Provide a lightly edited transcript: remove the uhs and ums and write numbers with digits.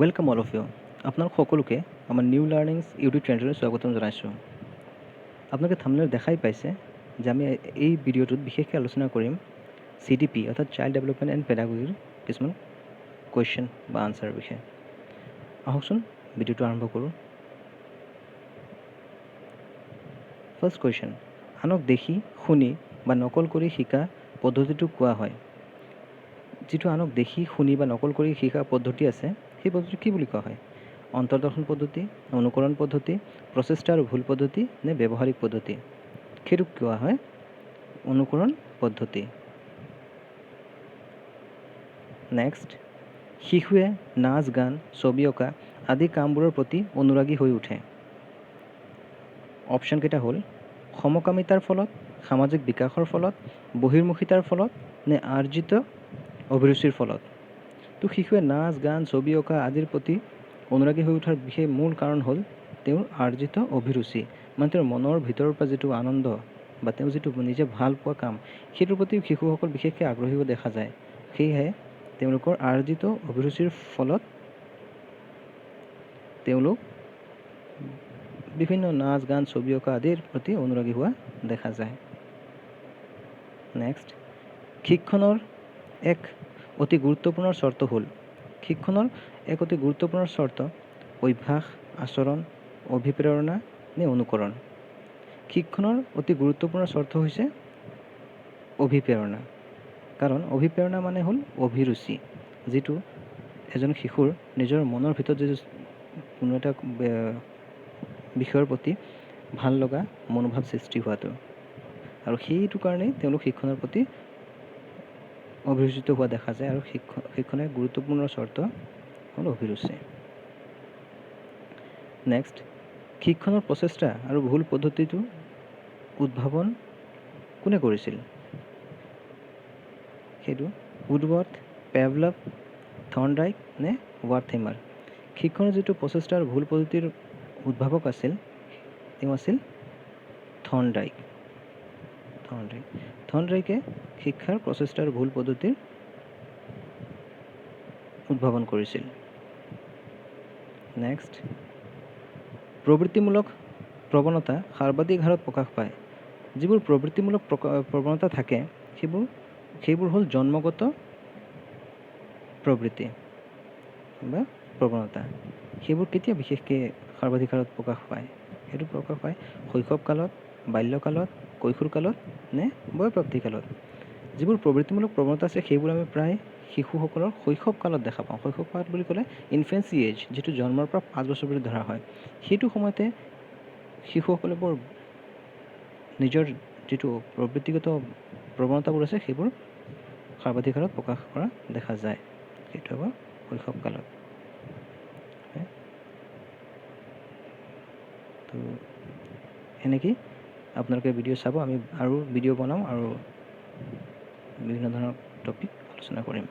Welcome all of U. আপোনালোক সকলোকে আমাৰ নিউ লাৰ্ণিংছ ইউটিউব চেনেললৈ স্বাগতম জনাইছোঁ। আপোনালোকে থাম্বনেইলত দেখাই পাইছে যে আমি এই ভিডিঅ'টোত বিশেষকৈ আলোচনা কৰিম CDP অৰ্থাৎ চাইল্ড ডেভেলপমেণ্ট এণ্ড পেডাগজিৰ কিছুমান কুৱেশ্যন বা আনচাৰৰ বিষয়ে। আহকচোন ভিডিঅ'টো আৰম্ভ কৰোঁ। ফাৰ্ষ্ট কুৱেশ্যন, আনক দেখি শুনি বা নকল কৰি শিকা পদ্ধতিটো কোৱা হয়। যিটো আনক দেখি শুনি বা নকল কৰি শিকা পদ্ধতি আছে, সেই পদ্ধতি কি বুলি কোৱা হয়? অন্তৰ্দৰ্শন পদ্ধতি, অনুকৰণ পদ্ধতি, প্ৰচেষ্টা আৰু ভুল পদ্ধতি নে ব্যৱহাৰিক পদ্ধতি? সেইটোক কোৱা হয় অনুকৰণ পদ্ধতি। নেক্সট, শিশুৱে নাচ গান, ছবি অঁকা আদি কামবোৰৰ প্ৰতি অনুৰাগী হৈ উঠে। অপশ্যনকেইটা হ'ল সমকামিতাৰ ফলত, সামাজিক বিকাশৰ ফলত, বহিৰ্মুখিতাৰ ফলত নে আৰ্জিত অভিৰুচিৰ ফলত। তো শিশুৱে নাচ গান, ছবি অঁকা আদিৰ প্ৰতি অনুৰাগী হৈ উঠাৰ বিশেষ মূল কাৰণ হ'ল তেওঁৰ আৰ্জিত অভিৰুচি, মানে তেওঁৰ মনৰ ভিতৰৰ পৰা যিটো আনন্দ বা তেওঁ যিটো নিজে ভাল পোৱা কাম, সেইটোৰ প্ৰতি শিশুসকল বিশেষকৈ আগ্ৰহী হোৱা দেখা যায়। সেয়েহে তেওঁলোকৰ আৰ্জিত অভিৰুচিৰ ফলত তেওঁলোক বিভিন্ন নাচ গান, ছবি অঁকা আদিৰ প্ৰতি অনুৰাগী হোৱা দেখা যায়। নেক্সট, শিক্ষণৰ এক অতি গুৰুত্বপূৰ্ণ চৰ্ত হ'ল অভ্যাস, আচৰণ, অভিপ্ৰেৰণা নে অনুকৰণ। শিক্ষণৰ অতি গুৰুত্বপূৰ্ণ চৰ্ত হৈছে অভিপ্ৰেৰণা, কাৰণ অভিপ্ৰেৰণা মানে হ'ল অভিৰুচি, যিটো এজন শিশুৰ নিজৰ মনৰ ভিতৰত যিটো কোনো এটা বিষয়ৰ প্ৰতি ভাল লগা মনোভাৱ সৃষ্টি হোৱাটো, আৰু সেইটো কাৰণেই তেওঁলোক শিক্ষণৰ প্ৰতি অভিৰুচিত হোৱা দেখা যায়, আৰু শিক্ষণৰ গুৰুত্বপূৰ্ণ চৰ্ত হ'ল অভিৰুচি। নেক্সট, শিক্ষণৰ প্ৰচেষ্টা আৰু ভুল পদ্ধতিটো উদ্ভাৱন কোনে কৰিছিল? সেইটো উডৱৰ্থ, পেভলভ, থৰ্নডাইক নে ৱাৰ্থেমাৰ। শিক্ষণৰ যিটো প্ৰচেষ্টা আৰু ভুল পদ্ধতিৰ উদ্ভাৱক আছিল, তেওঁ আছিল থৰ্নডাইক। থৰ্নডাইকে শিক্ষাৰ প্ৰচেষ্টা আৰু ভুল পদ্ধতিৰ উদ্ভাৱন কৰিছিল। নেক্সট, প্ৰবৃত্তিমূলক প্ৰৱণতা সৰ্বাধিক হাৰত প্ৰকাশ পায়। যিবোৰ প্ৰবৃত্তিমূলক প্ৰৱণতা থাকে সেইবোৰ হ'ল জন্মগত প্ৰবৃত্তি বা প্ৰৱণতা। সেইবোৰ কেতিয়া বিশেষকৈ সৰ্বাধিক হাৰত প্ৰকাশ পায়? সেইটো প্ৰকাশ পায় শৈশৱকালত, বাল্যকালত, কৈশোৰকালত নে বয়ঃপ্ৰাপ্তিকালত। যিবোৰ প্ৰবৃত্তিমূলক প্ৰৱণতা আছে সেইবোৰ আমি প্ৰায় শিশুসকলৰ শৈশৱকালত দেখা পাওঁ। শৈশৱকাল বুলি ক'লে ইনফেঞ্চি এজ, যিটো জন্মৰ পৰা 5 বছৰ বুলি ধৰা হয়। সেইটো সময়তে শিশুসকলে বৰ নিজৰ যিটো প্ৰবৃত্তিগত প্ৰৱণতাবোৰ আছে সেইবোৰ সৰ্বাধিক হাৰত প্ৰকাশ কৰা দেখা যায়। সেইটো হ'ব শৈশৱকালত। তো এনেকেই আপোনালোকে ভিডিঅ' চাব, আমি আৰু ভিডিঅ' বনাম আৰু বিভিন্ন ধৰণৰ টপিক আলোচনা কৰিম।